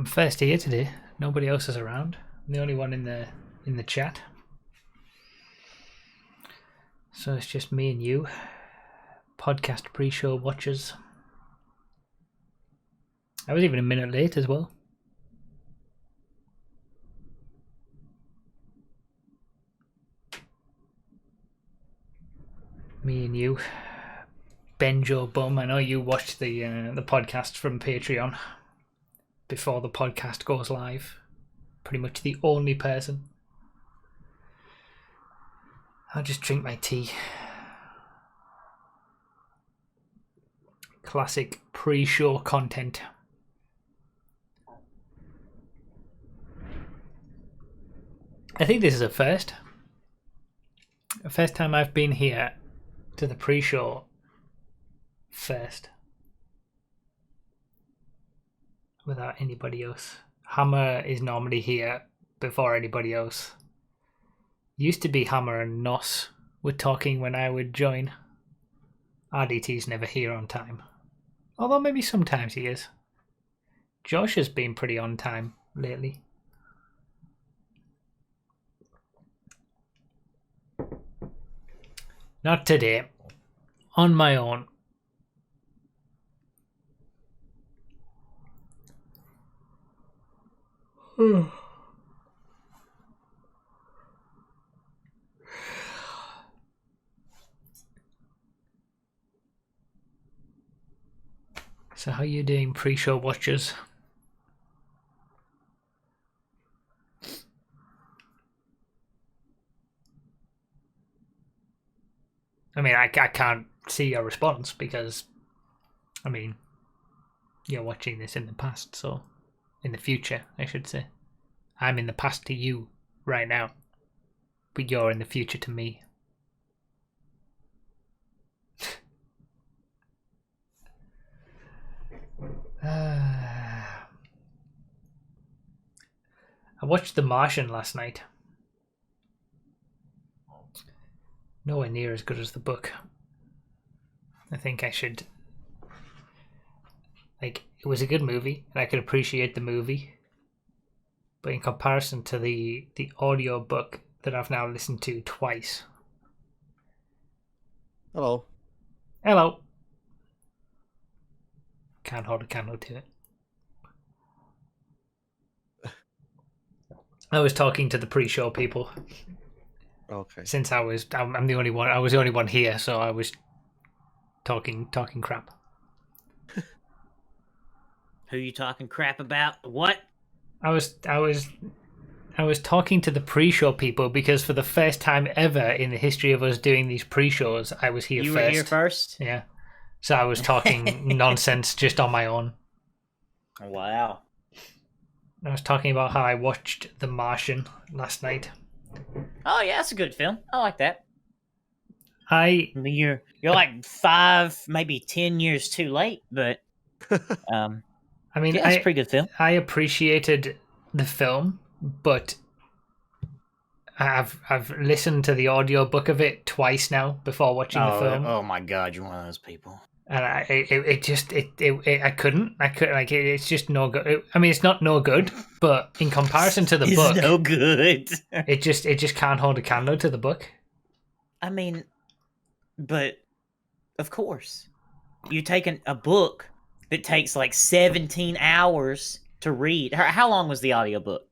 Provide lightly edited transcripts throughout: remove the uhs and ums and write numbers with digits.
I'm first here today. Nobody else is around. I'm the only one in the chat. So it's just me and you. Podcast pre-show watchers. I was even a minute late as well. Me and you. Benjo Bum. I know you watched the podcast from Patreon before the podcast goes live. Pretty much the only person. I'll just drink my tea. Classic pre-show content. I think this is a first. The first time I've been here to the pre-show first. Without anybody else. Hammer is normally here before anybody else. Used to be Hammer and Nos were talking when I would join. RDT's never here on time. Although maybe sometimes he is. Josh has been pretty on time lately. Not today. On my own. So how you doing, pre-show watchers? I mean, I can't see your response because, I mean, you're watching this in the past, so in the future, I should say. I'm in the past to you right now, but you're in the future to me. I watched The Martian last night. Nowhere near as good as the book. I think I should... Like, it was a good movie, and I could appreciate the movie. But in comparison to the audio book that I've now listened to twice. Hello. Hello. Can't hold a candle to it. I was talking to the pre-show people. Okay. Since I'm the only one. I was the only one here, so I was talking crap. Who you talking crap about? What? I was talking to the pre-show people because for the first time ever in the history of us doing these pre-shows, I was here you first. You were here first? Yeah. So I was talking nonsense just on my own. Wow. I was talking about how I watched The Martian last night. Oh yeah, that's a good film. I like that. I mean, you're like 5, maybe 10 years too late, but I mean, yeah, it's a pretty good film. I appreciated the film, but I've listened to the audiobook of it twice now before watching the film. Oh my god, you're one of those people. And I couldn't like it's just no good. I mean, it's not no good, but in comparison to the book, it's no good. it just can't hold a candle to the book. I mean, but of course, you're taking a book that takes like 17 hours to read. How long was the audiobook?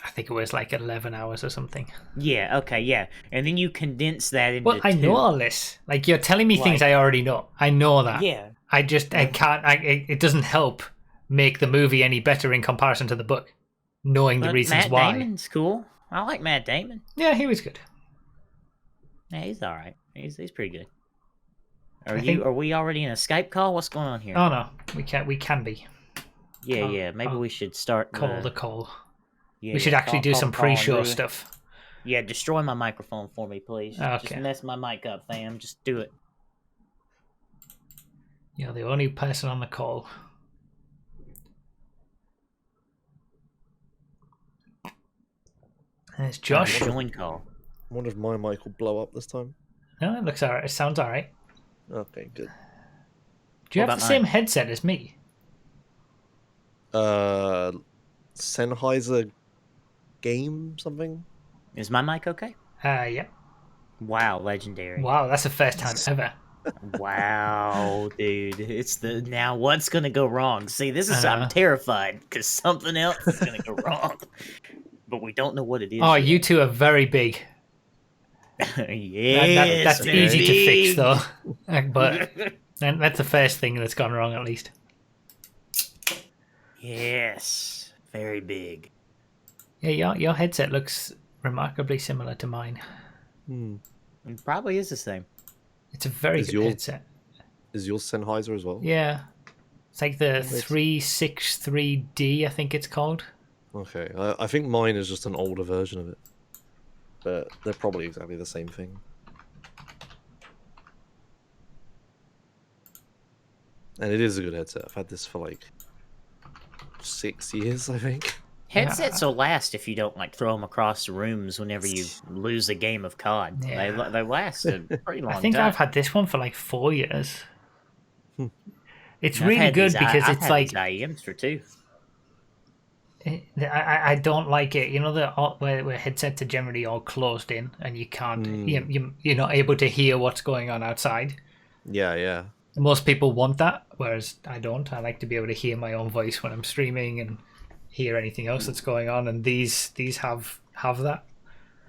I think it was like 11 hours or something. Yeah, okay, yeah. And then you condense that into Well, I know all this. Like, you're telling me things I already know. I know that. Yeah. I can't, it doesn't help make the movie any better in comparison to the book, knowing the reasons Matt why. Damon's cool. I like Matt Damon. Yeah, he was good. Yeah, he's all right. He's pretty good. Are we already in a Skype call? What's going on here? Oh, no. We can be. Yeah, Maybe we should start the call. Yeah, we should actually do some pre-show stuff. Yeah, destroy my microphone for me, please. Okay. Just mess my mic up, fam. Just do it. You're the only person on the call. There's Josh. Join call. I wonder if my mic will blow up this time. No, it looks alright. It sounds alright. Okay, good. Do you have the same headset as me? Sennheiser game something? Is my mic okay? Yeah. Wow, legendary. Wow, that's the first time ever. Wow, dude. It's the now what's gonna go wrong? See, this is I'm Uh-huh. terrified because something else is gonna go wrong. But we don't know what it is. Oh, yet. you two are very big. Yes, That's very easy to fix, big. though. But that's the first thing that's gone wrong, at least. Yes, very big. Yeah, your headset looks remarkably similar to mine. Hmm. It probably is the same. It's a very Is good yours- headset. Is yours Sennheiser as well? Yeah. It's like the makes- 363D, I think it's called. Okay, I think mine is just an older version of it. But they're probably exactly the same thing. And it is a good headset. I've had this for like 6 years, I think. Headsets will last if you don't like throw them across the rooms whenever you lose a game of COD. Yeah. They last a pretty long I think time. I've had this one for like 4 years. Hmm. It's I've really had good these- because I've it's had like these IEMs for 2. I don't like it. You know where headsets are generally all closed in and you can't you're not able to hear what's going on outside. Yeah, yeah. Most people want that, whereas I don't. I like to be able to hear my own voice when I'm streaming and hear anything else that's going on. And these have that.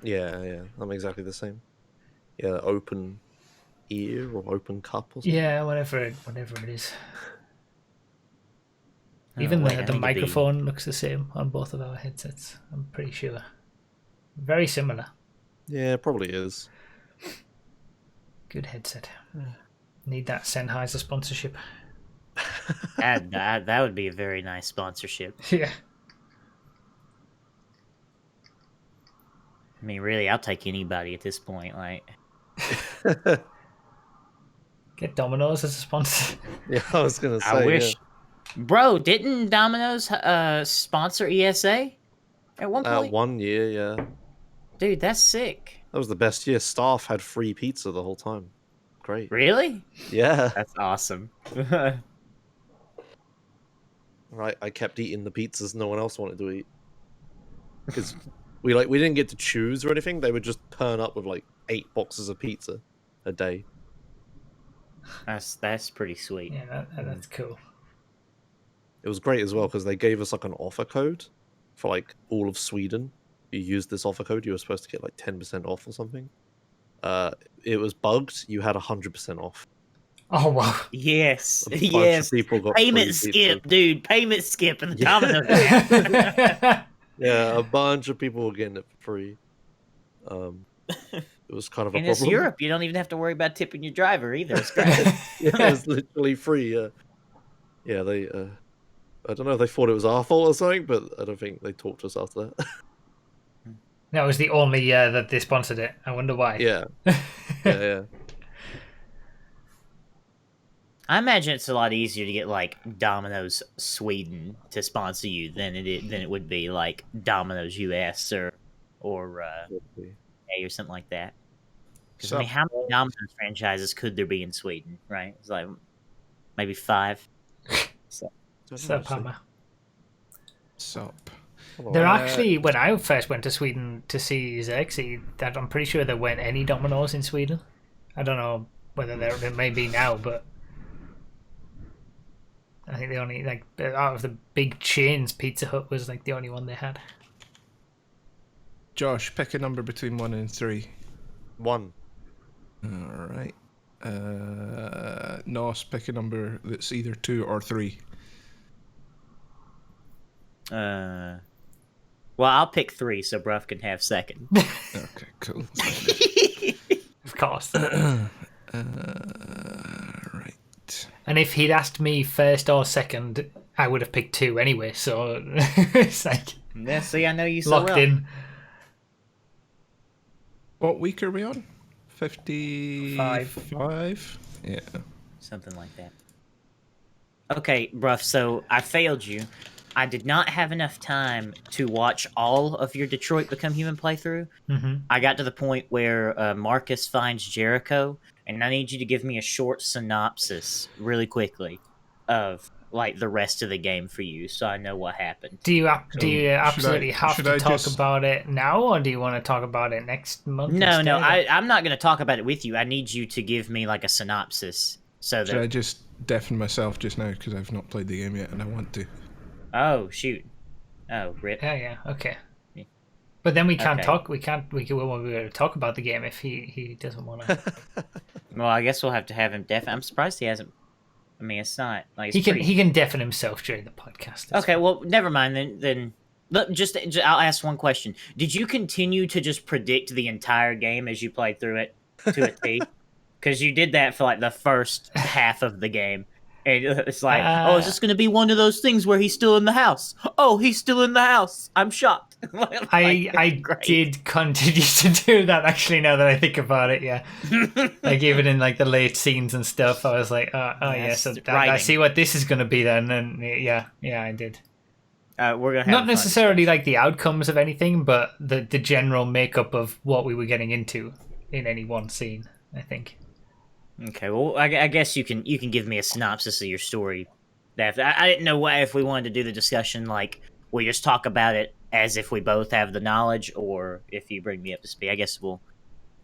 Yeah, yeah. I'm exactly the same. Yeah, open ear or open cup or something. Yeah, whatever it is. Even wait, I the need to be- microphone looks the same on both of our headsets. I'm pretty sure. Very similar. Yeah, it probably is. Good headset. Need that Sennheiser sponsorship. That would be a very nice sponsorship. Yeah. I mean, really, I'll take anybody at this point. Like, Get Domino's as a sponsor. Yeah, I was gonna say. I wish, bro. Didn't Domino's sponsor ESA at one Yeah. point? 1 year, yeah. Dude, that's sick. That was the best year. Staff had free pizza the whole time. Great. Really? Yeah. That's awesome. Right. I kept eating the pizzas no one else wanted to eat. Because we didn't get to choose or anything. They would just turn up with like 8 boxes of pizza a day. That's pretty sweet. Yeah, that's cool. It was great as well because they gave us like an offer code for like all of Sweden. You used this offer code, you were supposed to get like 10% off or something. It was bugged. You had 100% off. Oh wow. Yes, A bunch yes. of people got Payment free pizza. skip, dude. Payment skip in the Yeah. Domino's app. Yeah, a bunch of people were getting it for free. It was kind of a And it's problem. Europe. You don't even have to worry about tipping your driver either. It's great. Yeah, it's literally free. Yeah, yeah. They, I don't know if they thought it was our fault or something, but I don't think they talked to us after that. That was the only year that they sponsored it. I wonder why. Yeah, yeah. I imagine it's a lot easier to get like Domino's Sweden to sponsor you than it would be like Domino's US or A or something like that. 'Cause, I mean, how many Domino's franchises could there be in Sweden? Right? It's like maybe 5. Sup, Hammer. Sup. There actually, when I first went to Sweden to see Xerxes, that I'm pretty sure there weren't any Domino's in Sweden. I don't know whether there may be now, but I think they only like out of the big chains, Pizza Hut was like the only one they had. Josh, pick a number between 1 and 3. 1. All right. Nos, pick a number that's either 2 or 3. Well, I'll pick 3 so Bruff can have second. Okay, cool. Of course. Right. And if he'd asked me first or second, I would have picked 2 anyway. So it's like Yeah, see, I know you so locked well. in. What week are we on? 55? Yeah. Something like that. Okay, Bruff, so I failed you. I did not have enough time to watch all of your Detroit Become Human playthrough. Mm-hmm. I got to the point where Marcus finds Jericho, and I need you to give me a short synopsis really quickly of like the rest of the game for you, so I know what happened. Do you absolutely have should to I talk just- about it now, or do you want to talk about it next month? No, no, instead? I'm not going to talk about it with you. I need you to give me like a synopsis so Should I that. just deafen myself just now because I've not played the game yet and I want to? Oh shoot! Oh rip. Yeah, okay. Yeah. But then we can't Okay. talk. We won't be able to talk about the game if he doesn't want to. Well, I guess we'll have to have him deafen. I'm surprised he hasn't. I mean, it's not like it's He can deafen himself during the podcast. That's Okay, well, never mind then. Look, just I'll ask one question. Did you continue to just predict the entire game as you played through it to a T? Because you did that for like the first half of the game. And it's like, oh, is this going to be one of those things where he's still in the house? Oh, he's still in the house. I'm shocked. Like, I great. did continue to do that actually. Now that I think about it, yeah, like even in like the late scenes and stuff, I was like, oh yeah, Yes, so I writing. see what this is going to be then, and yeah, I did. We're gonna have Not fun necessarily discussion. like the outcomes of anything, but the general makeup of what we were getting into in any one scene. I think. Okay, well, I guess you can give me a synopsis of your story. I didn't know if we wanted to do the discussion like we just talk about it as if we both have the knowledge, or if you bring me up to speed. I guess you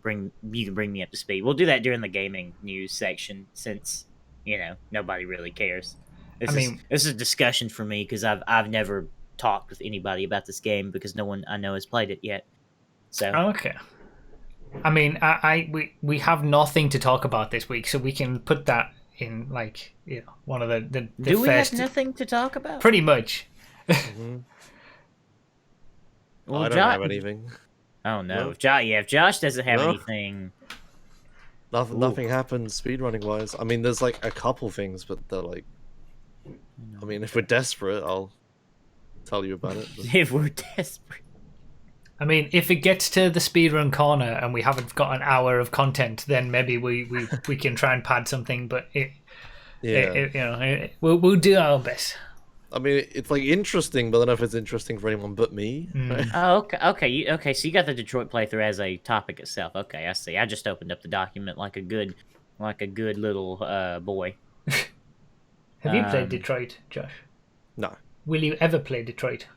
can bring me up to speed. We'll do that during the gaming news section, since nobody really cares. This is a discussion for me because I've never talked with anybody about this game because no one I know has played it yet. So Okay. I mean, we have nothing to talk about this week, so we can put that in like one of the do we first. have nothing to talk about? Pretty much. Mhm. Well, I don't have anything. Oh no! No. If Josh doesn't have No. anything, Nothing happened speedrunning wise. I mean, there's like a couple things, but they're like. I mean, if we're desperate, I'll tell you about it. but- if we're desperate, I mean, if it gets to the speedrun corner and we haven't got an hour of content, then maybe we can try and pad something. But Yeah. we'll do our best. I mean, it's like interesting, but I don't know if it's interesting for anyone but me. right? oh okay. So you got the Detroit playthrough as a topic itself. Okay, I see. I just opened up the document like a good little boy. Have you played Um, Detroit, Josh? No, Will you ever play Detroit?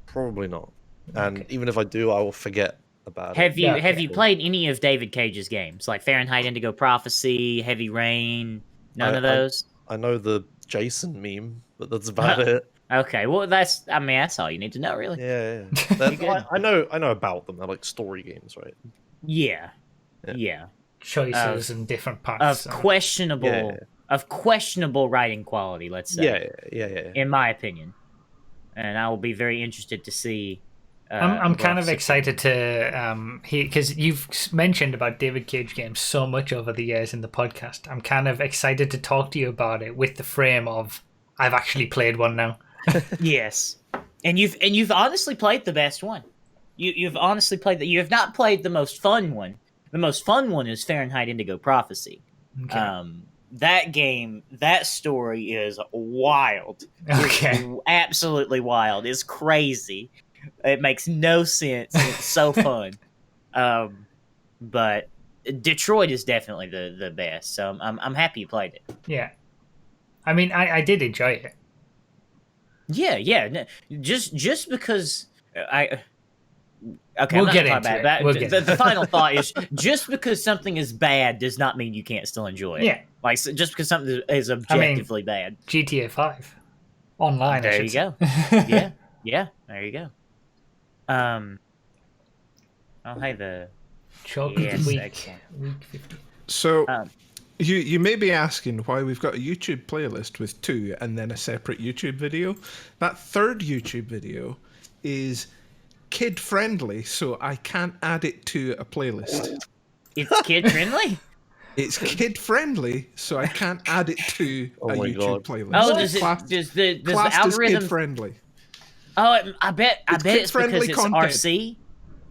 probably not. And even if I do, I will forget about it. Have you Yeah, have okay. you played any of David Cage's games like Fahrenheit Indigo Prophecy, Heavy Rain? None of those. I know the Jason meme, but that's about it. Okay, well that's all you need to know, really. Yeah, yeah. Then good. I know about them. They're like story games, right? Yeah. Yeah. Yeah. Choices and different paths. Of questionable Yeah. of questionable writing quality, let's say. Yeah. In my opinion. And I will be very interested to see I'm kind of Ross- excited to because you've mentioned about David Cage games so much over the years in the podcast. I'm kind of excited to talk to you about it with the frame of I've actually played one now. Yes. And you've honestly played the best one. You've honestly played you have not played the most fun one. The most fun one is Fahrenheit Indigo Prophecy. Okay. That game, that story is wild. Okay. It's absolutely wild. It's crazy. It makes no sense. It's so fun. But Detroit is definitely the best. So I'm happy you played it. Yeah. I mean, I did enjoy it. Yeah. No, just because I. Okay, We'll I'm not get gonna talk into about it. that. We'll get The final thought is just because something is bad does not mean you can't still enjoy it. Yeah. Like just because something is objectively bad. GTA 5 online. I There should you say. go. Yeah. There you go. Oh, hey, the Chalk Yes, week excellent. 50. So Um, you may be asking why we've got a YouTube playlist with 2 and then a separate YouTube video. That third YouTube video is kid friendly, so I can't add it to a playlist. it's kid friendly. It's kid friendly, so I can't add it to Oh a my YouTube God. playlist. Oh, does the classed as algorithm? kid friendly? Oh, I bet it's kid-friendly because it's content. RC.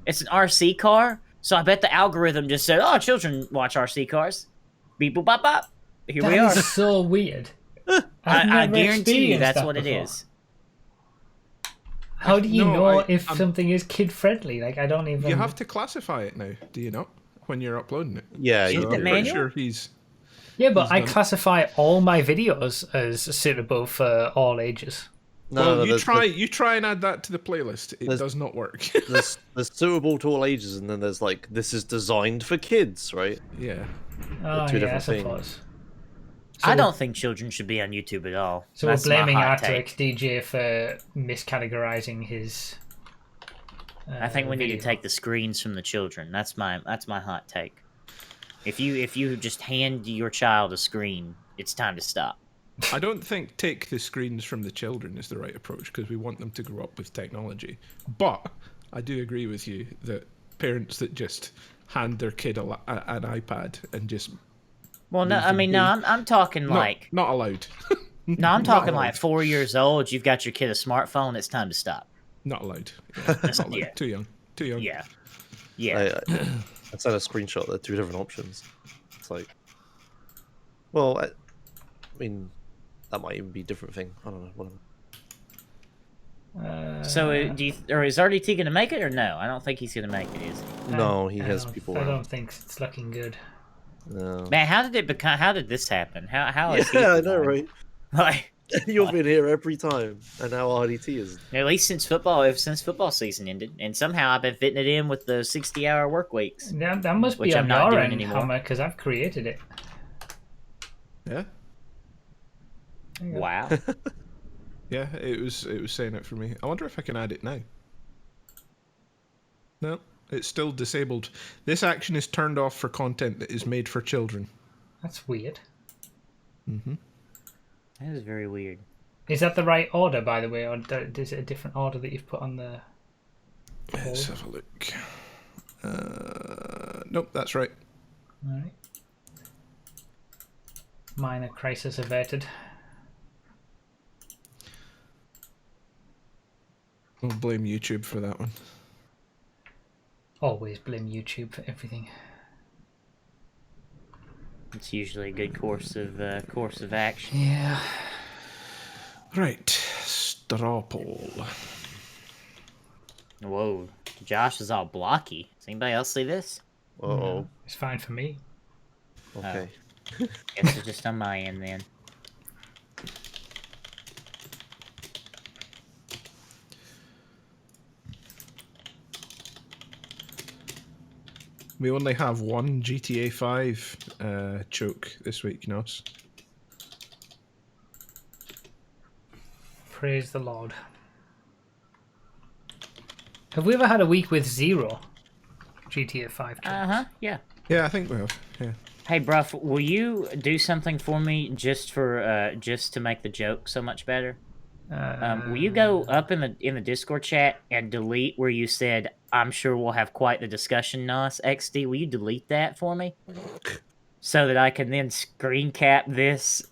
It's an RC car, so I bet the algorithm just said, "Oh, children watch RC cars." Beep boop bop bop. Here we That are. is so weird. I never guarantee you experienced that's that what before. it is. How do you No, know I- if I'm- something is kid friendly? Like I don't even. You have to classify it now, do you not? When you're uploading it. Yeah, Is you it So the I'm pretty manual? sure Yeah, but He's I done- classify all my videos as suitable for all ages. well, you there's, try and add that to the playlist. It there's- does not work. there's suitable to all ages, and then there's like this is designed for kids, right? yeah. Oh, two yeah, I different things. suppose. I don't think children should be on YouTube at all. So That's we're my blaming hot Arctic take. DJ for miscategorizing his. I think we need to video. take the screens from the children. That's my hot take. If you just hand your child a screen, it's time to stop. I don't think take the screens from the children is the right approach because we want them to grow up with technology. But I do agree with you that parents that just hand their kid an iPad and just Well, no, Leave I them mean, be. no, I'm talking like not allowed. no, I'm talking allowed. like 4 years old. You've got your kid a smartphone. It's time to stop. Not allowed. Yeah, not allowed. Yeah. Too young. Too young. Yeah, yeah. I sent a screenshot. There are two different options. It's like, well, I mean, that might even be a different thing. I don't know. Whatever. So, do you, or is RDT going to make it or no? I don't think he's going to make it. Is he? No, he I has don't- people I around. don't think it's looking good. No. Man, how did it become? How did this happen? How is he Yeah, I know, born? right? Like, You've been here every time, and now RDT is. at least since football season ended, and somehow I've been fitting it in with the 60-hour work weeks. That must Which be I'm on not your doing end, anymore. Hammer, because I've created it. Yeah. Yeah. Wow. Yeah. It was saying it for me. I wonder if I can add it now. No, it's still disabled. This action is turned off for content that is made for children. That's weird. Mm-hmm. That is very weird. Is that the right order, by the way, or is it a different order that you've put on the? Let's have a look. Nope, that's right. All right. Minor crisis averted. I'll blame YouTube for that one. Always blame YouTube for everything. It's usually a good course of action. Yeah. Right, straw poll. Whoa, Josh is all blocky. Does anybody else see this? Oh, It's fine for me. okay. Guess it's just on my end then. We only have one GTA 5 choke this week, Nos. Praise the Lord. Have we ever had a week with 0 GTA 5 kills? Yeah. Yeah, I think we have. Yeah. Hey, Bruff, will you do something for me just to make the joke so much better? Will you go up in the Discord chat and delete where you said, "I'm sure we'll have quite the discussion, Nos XD"? Will you delete that for me, so that I can then screen cap this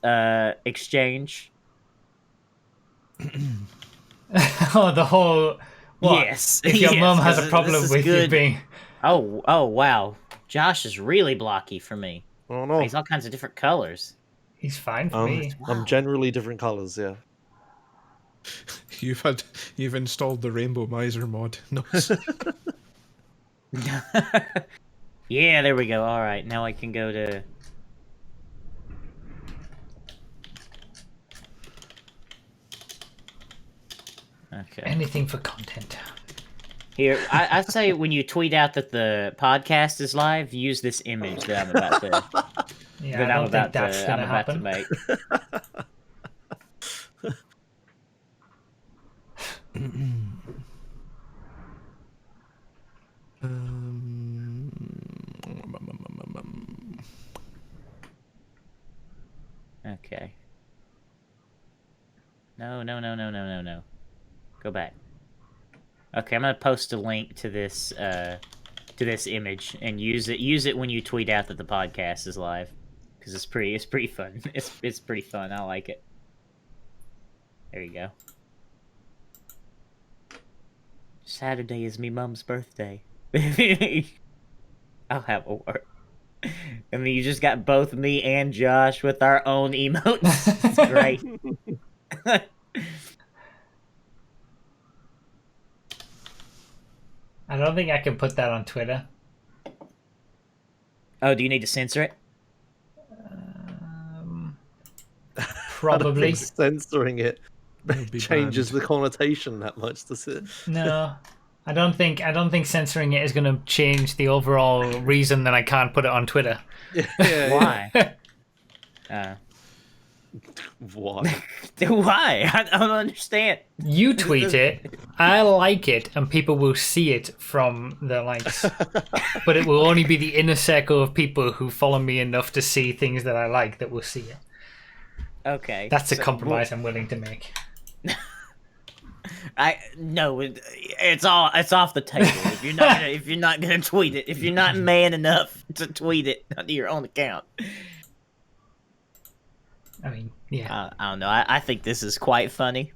exchange? Oh, the whole. What? Yes. If your yes, mum has a 'cause problem this is with you good. being. Oh, wow. Josh is really blocky for me. Oh no. He's all kinds of different colors. He's fine for me. I'm generally different colors. Yeah. You've installed the Rainbow Miser mod. No. Yeah, there we go. All right, now I can go to. Okay. Anything for content. Here, I say when you tweet out that the podcast is live, use this image that I'm about to Yeah, that I I'm don't think about that's to gonna I'm about to happen. make. Okay. No. Go back. Okay, I'm gonna post a link to this image and use it when you tweet out that the podcast is live, because it's pretty fun. It's pretty fun. I like it. There you go. Saturday is me mum's birthday. I'll have a word. And then you just got both me and Josh with our own emotes. It's great. I don't think I can put that on Twitter. Oh, do you need to censor it? I don't Probably. think censoring it It'll be changes banned. the connotation that much, does it? No, I don't think censoring it is going to change the overall reason that I can't put it on Twitter. Yeah. Why? Why? Why? I don't understand. You tweet it, I like it, and people will see it from the likes. But it will only be the inner circle of people who follow me enough to see things that I like that will see it. Okay. That's a so- compromise I'm willing to make. It's off the table. If you're not gonna tweet it, if you're not man enough to tweet it under your own account. I mean, yeah. I don't know. I think this is quite funny.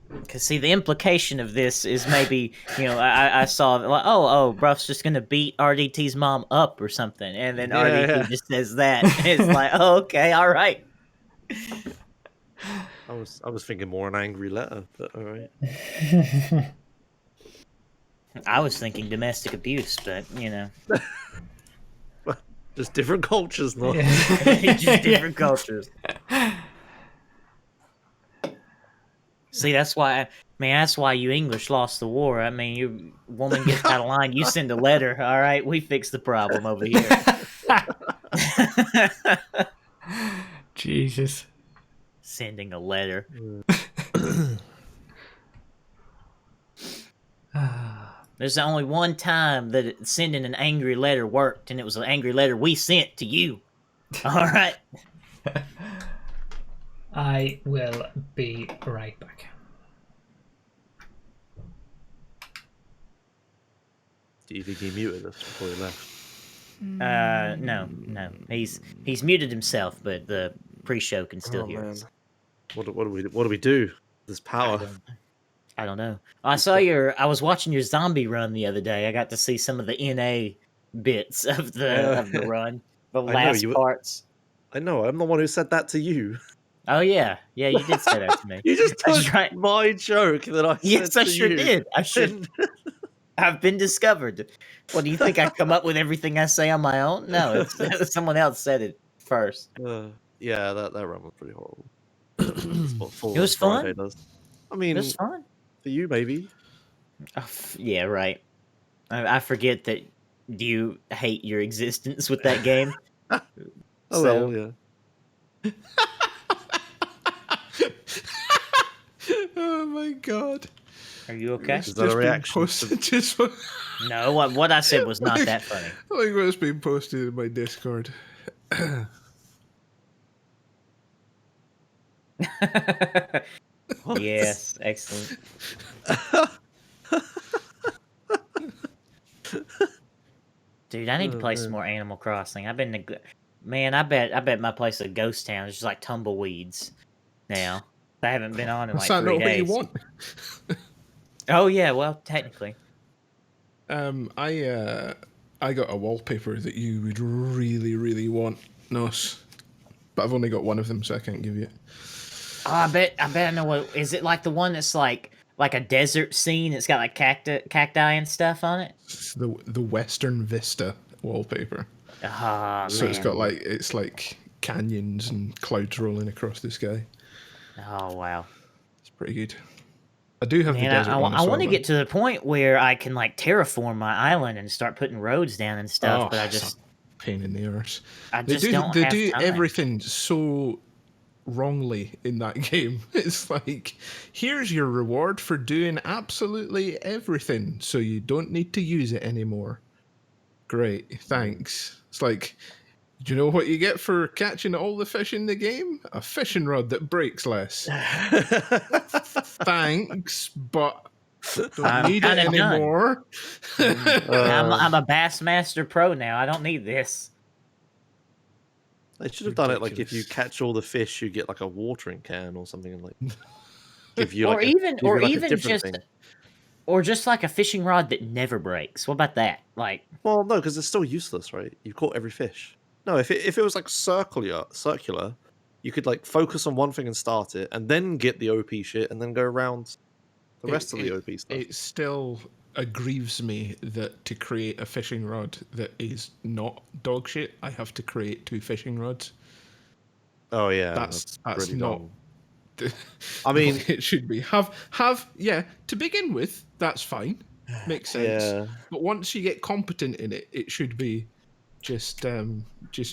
Because, see, the implication of this is maybe, I saw, like, Bruff's just going to beat RDT's mom up or something. And then RDT just says that. It's like, oh, okay, all right. I was thinking more an angry letter, but all right. I was thinking domestic abuse, but, Just different cultures, not. just different cultures. See, that's why you English lost the war. I mean, your woman gets out of line, you send a letter. All right, we fix the problem over here. Jesus. Sending a letter. There's only one time that sending an angry letter worked, and it was an angry letter we sent to you. All right. I will be right back. Do you think he muted us before he left? No. He's muted himself, but the pre-show can still hear us. What do we do? This power. I don't know. I was watching your zombie run the other day. I got to see some of the NA bits of the run, the last parts. I know. I'm the one who said that to you. Oh yeah, you did say that to me. You just took right. my joke that I said Yes, I to sure you. did. I should. I've been discovered. What do you think? I come up with everything I say on my own? No, it's someone else said it first. Yeah, that run was pretty horrible. It was fun. I mean, it was fun for you, maybe. Yeah, right. I forget that you hate your existence with that game. Well, yeah. Oh my god. Are you okay? Is that a reaction? No, what I said was not that funny. Like what's been posted in my Discord. Yes, excellent. Dude, I need to play some more Animal Crossing. I've been man, I bet my place is a ghost town. It's just like tumbleweeds now. I haven't been on in like 3 days. What you want? Oh yeah, well technically. I got a wallpaper that you would really, really want, Nos. But I've only got one of them, so I can't give you it. Oh, I bet I know what is it like the one that's like a desert scene? It's got like cacti and stuff on it. It's the Western Vista wallpaper. Oh, So man. it's like canyons and clouds rolling across the sky. Oh wow. It's pretty good. I do have the Man, desert one. I want to get to the point where I can like terraform my island and start putting roads down and stuff, but I just pain in the arse. don't have They do time. everything so wrongly in that game. It's like, here's your reward for doing absolutely everything, so you don't need to use it anymore. Great, thanks. It's like, do you know what you get for catching all the fish in the game? A fishing rod that breaks less. Thanks, but don't I'm need it kinda done. anymore. I'm a Bassmaster Pro now. I don't need this. They should have done it like if you Ridiculous. catch all the fish, you get like a watering can or something, and like give you Or like even give you, like, a different just thing. or just like a fishing rod that never breaks. What about that? Like, Well, no, because it's still useless, right? You caught every fish. No, if it was like circular, you could like focus on one thing and start it, and then get the OP shit, and then go around the rest of the OP stuff. It still aggrieves me that to create a fishing rod that is not dog shit, I have to create 2 fishing rods. Oh yeah, That's pretty not. dumb. I mean, it should be yeah. To begin with, that's fine, makes sense. yeah. But once you get competent in it, it should be just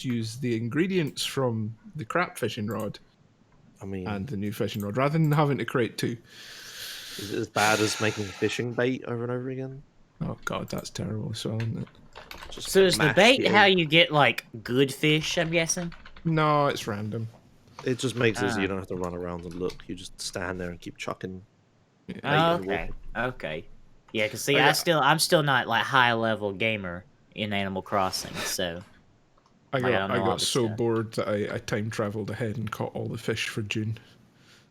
use the ingredients from the crap fishing rod I mean, and the new fishing rod rather than having to create two. is it as bad as making fishing bait over and over again? Oh god, that's terrible as well, isn't it? Just So is the mash bait it how in. you get like good fish? I'm guessing. No, it's random. It just makes it so Ah. you don't have to run around and look. You just stand there and keep chucking. Yeah. Oh, in the okay. Okay. Yeah, because see, Oh, yeah. I'm still not like high level gamer in Animal Crossing, so I Like, I got don't know all got the so stuff. bored that I time traveled ahead and caught all the fish for June.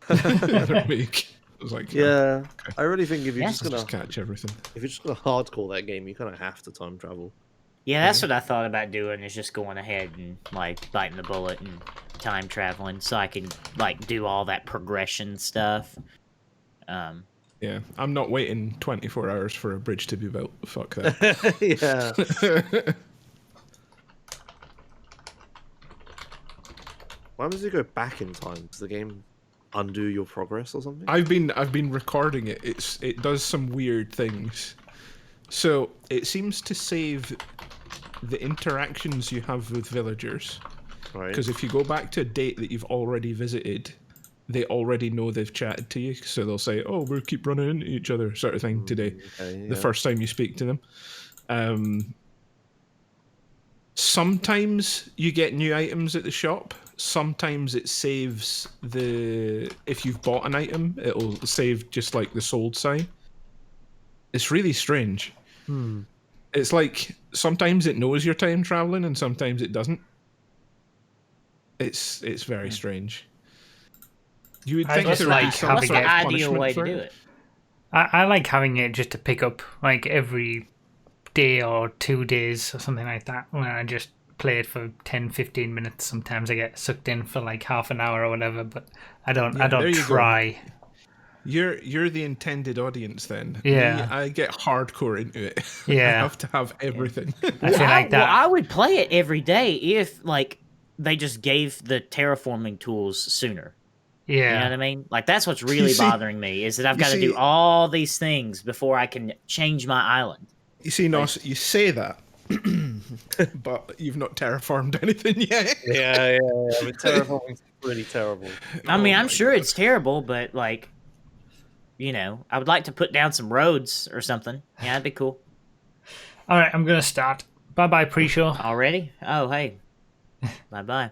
the other week. I was like, Yeah, I really think if you're Yeah. just I'll gonna just catch everything. if you're just gonna hardcore that game, you kind of have to time travel. yeah, that's what I thought about doing is just going ahead and like biting the bullet and time traveling so I can like do all that progression stuff. Yeah, I'm not waiting 24 hours for a bridge to be built. Fuck that. Yeah. Why does it go back in time? Does the game undo your progress or something? I've been recording it. It does some weird things. So it seems to save the interactions you have with villagers. Right. Because if you go back to a date that you've already visited, they already know they've chatted to you. So they'll say, "Oh, we'll keep running into each other," sort of thing today. Okay, The yeah. first time you speak to them. Sometimes you get new items at the shop. Sometimes it saves if you've bought an item, it'll save just like the sold sign. It's really strange. It's like sometimes it knows you're time traveling and sometimes it doesn't. It's very strange. You would I think just there would like be some What's having sort the of it- ideal punishment way to for do it. it? I like having it just to pick up like every day or 2 days or something like that when I just play it for 10-15 minutes. Sometimes I get sucked in for like half an hour or whatever, but I don't Yeah, there you go. try. You're the intended audience then. Yeah. Me, I get hardcore into it. I Yeah. have to have everything. I feel like that. Well, I would play it every day if like they just gave the terraforming tools sooner. Yeah. You know what I mean? Like that's what's really see- bothering me is that I've you got to see- do all these things before I can change my island. You see, Nos, you say that, but you've not terraformed anything yet. Yeah. I mean, Terraforming's pretty terrible. I mean, Oh I'm my sure God. it's terrible, but like, I would like to put down some roads or something. Yeah, that'd be cool. All right, I'm gonna start. Bye bye, pre-show. Already? Oh, hey. Bye-bye.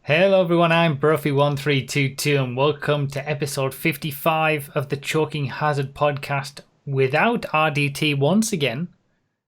Hello everyone, I'm Brophy1322 and welcome to episode 55 of the Choking Hazard podcast without RDT once again.